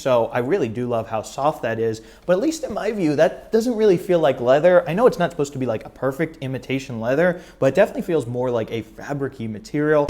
so I really do love how soft that is, but at least in my view, that doesn't really feel like leather. I know it's not supposed to be like a perfect imitation leather, but it definitely feels more like a fabric-y material.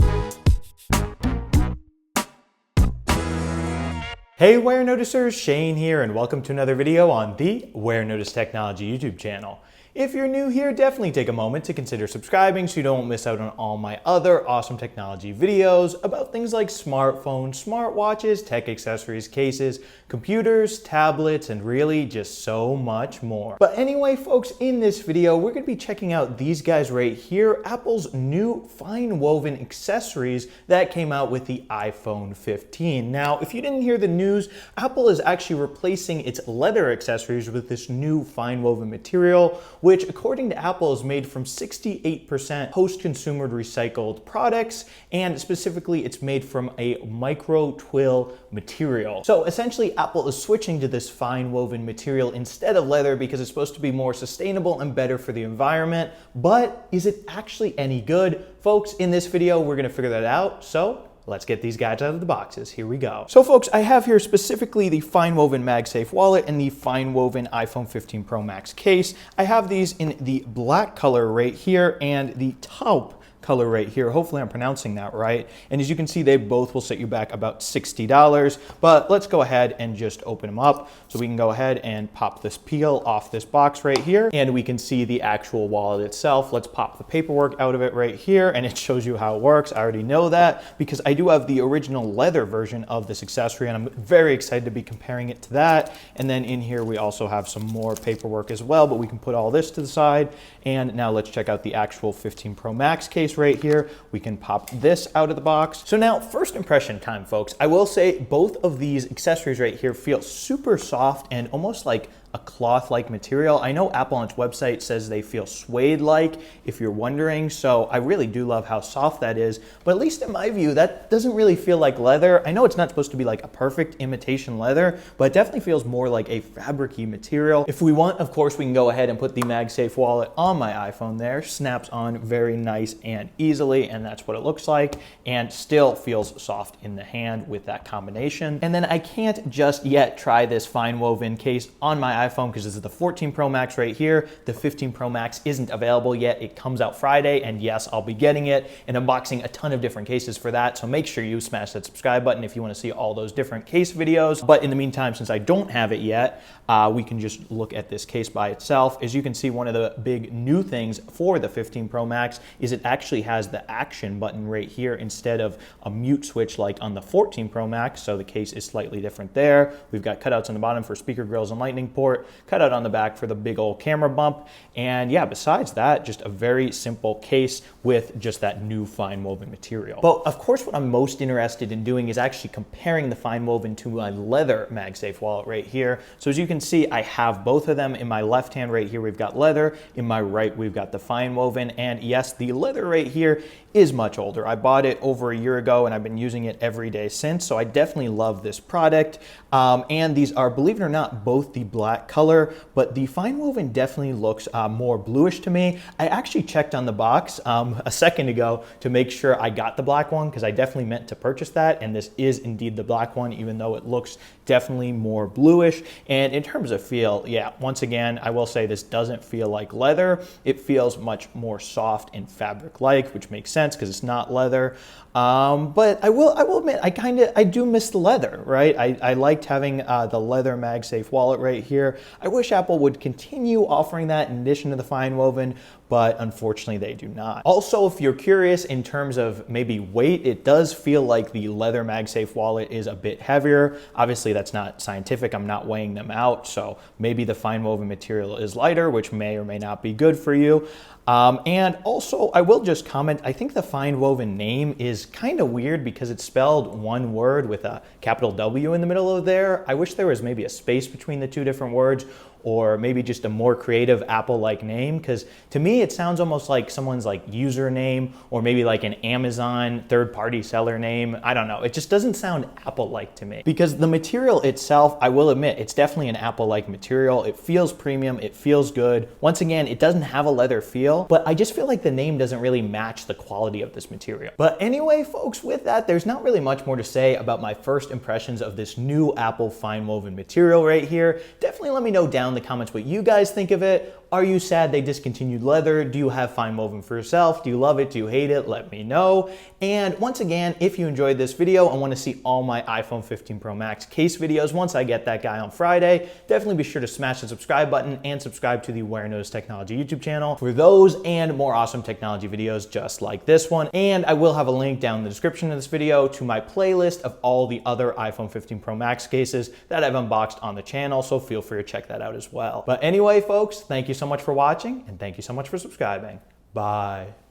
Hey Wear Noticers, Shane here, and welcome to another video on the Warenotice Technology YouTube channel. If you're new here, definitely take a moment to consider subscribing so you don't miss out on all my other awesome technology videos about things like smartphones, smartwatches, tech accessories, cases, computers, tablets, and really just so much more. But anyway, folks, in this video, we're gonna be checking out these guys right here, Apple's new FineWoven accessories that came out with the iPhone 15. Now, if you didn't hear the news, Apple is actually replacing its leather accessories with this new FineWoven material, which according to Apple is made from 68% post-consumer recycled products, and specifically it's made from a micro twill material. So essentially Apple is switching to this FineWoven material instead of leather because it's supposed to be more sustainable and better for the environment. But is it actually any good? Folks, in this video we're gonna figure that out, so let's get these guys out of the boxes. Here we go. So folks, I have here specifically the FineWoven MagSafe Wallet and the FineWoven iPhone 15 Pro Max case. I have these in the black color right here and the taupe color right here. Hopefully I'm pronouncing that right. And as you can see, they both will set you back about $60, but let's go ahead and just open them up. So we can go ahead and pop this peel off this box right here, and we can see the actual wallet itself. Let's pop the paperwork out of it right here, and it shows you how it works. I already know that because I do have the original leather version of this accessory, and I'm very excited to be comparing it to that. And then in here, we also have some more paperwork as well, but we can put all this to the side. And now let's check out the actual 15 Pro Max case right here. We can pop this out of the box. So now, first impression time, folks. I will say both of these accessories right here feel super soft and almost like a cloth-like material. I know Apple on its website says they feel suede-like, if you're wondering, so I really do love how soft that is, but at least in my view, that doesn't really feel like leather. I know it's not supposed to be like a perfect imitation leather, but it definitely feels more like a fabric-y material. If we want, of course, we can go ahead and put the MagSafe Wallet on my iPhone there, snaps on very nice and easily, and that's what it looks like, and still feels soft in the hand with that combination. And then I can't just yet try this FineWoven case on my iPhone because this is the 14 Pro Max right here. The 15 Pro Max isn't available yet. It comes out Friday, and yes, I'll be getting it and unboxing a ton of different cases for that. So make sure you smash that subscribe button if you want to see all those different case videos. But in the meantime, since I don't have it yet, we can just look at this case by itself. As you can see, one of the big new things for the 15 Pro Max is it actually has the action button right here instead of a mute switch like on the 14 Pro Max. So the case is slightly different there. We've got cutouts on the bottom for speaker grills and lightning port, cutout on the back for the big old camera bump. And yeah, besides that, just a very simple case with just that new FineWoven material. But of course, what I'm most interested in doing is actually comparing the FineWoven to my leather MagSafe Wallet right here. So as you can see, I have both of them. In my left hand right here, we've got leather. In my right, we've got the FineWoven. And yes, the leather right here is much older. I bought it over a year ago and I've been using it every day since, so I definitely love this product. And these are, believe it or not, both the black color, but the FineWoven definitely looks more bluish to me. I actually checked on the box a second ago to make sure I got the black one because I definitely meant to purchase that, and this is indeed the black one, even though it looks definitely more bluish. And in terms of feel, yeah, once again, I will say this doesn't feel like leather. It feels much more soft and fabric-like, which makes sense because it's not leather. But I will admit, I do miss the leather, right? I liked having the leather MagSafe Wallet right here. I wish Apple would continue offering that in addition to the FineWoven, but unfortunately they do not. Also, if you're curious in terms of maybe weight, it does feel like the leather MagSafe Wallet is a bit heavier. Obviously that's not scientific, I'm not weighing them out, so maybe the FineWoven material is lighter, which may or may not be good for you. And also, I will just comment, I think the FineWoven name is kind of weird because it's spelled one word with a capital W in the middle of there. I wish there was maybe a space between the two different words, or maybe just a more creative Apple-like name, because to me it sounds almost like someone's like username or maybe like an Amazon third-party seller name. I don't know, it just doesn't sound Apple-like to me. Because the material itself, I will admit, it's definitely an Apple-like material. It feels premium, it feels good. Once again, it doesn't have a leather feel, but I just feel like the name doesn't really match the quality of this material. But anyway, folks, with that, there's not really much more to say about my first impressions of this new Apple FineWoven material right here. Definitely let me know down in the comments what you guys think of it. Are you sad they discontinued leather? Do you have FineWoven for yourself? Do you love it? Do you hate it? Let me know. And once again, if you enjoyed this video and want to see all my iPhone 15 Pro Max case videos once I get that guy on Friday, definitely be sure to smash the subscribe button and subscribe to the Warenotice Technology YouTube channel for those and more awesome technology videos just like this one. And I will have a link down in the description of this video to my playlist of all the other iPhone 15 Pro Max cases that I've unboxed on the channel, so feel free to check that out as well. But anyway, folks, thank you so much for watching, and thank you so much for subscribing. Bye.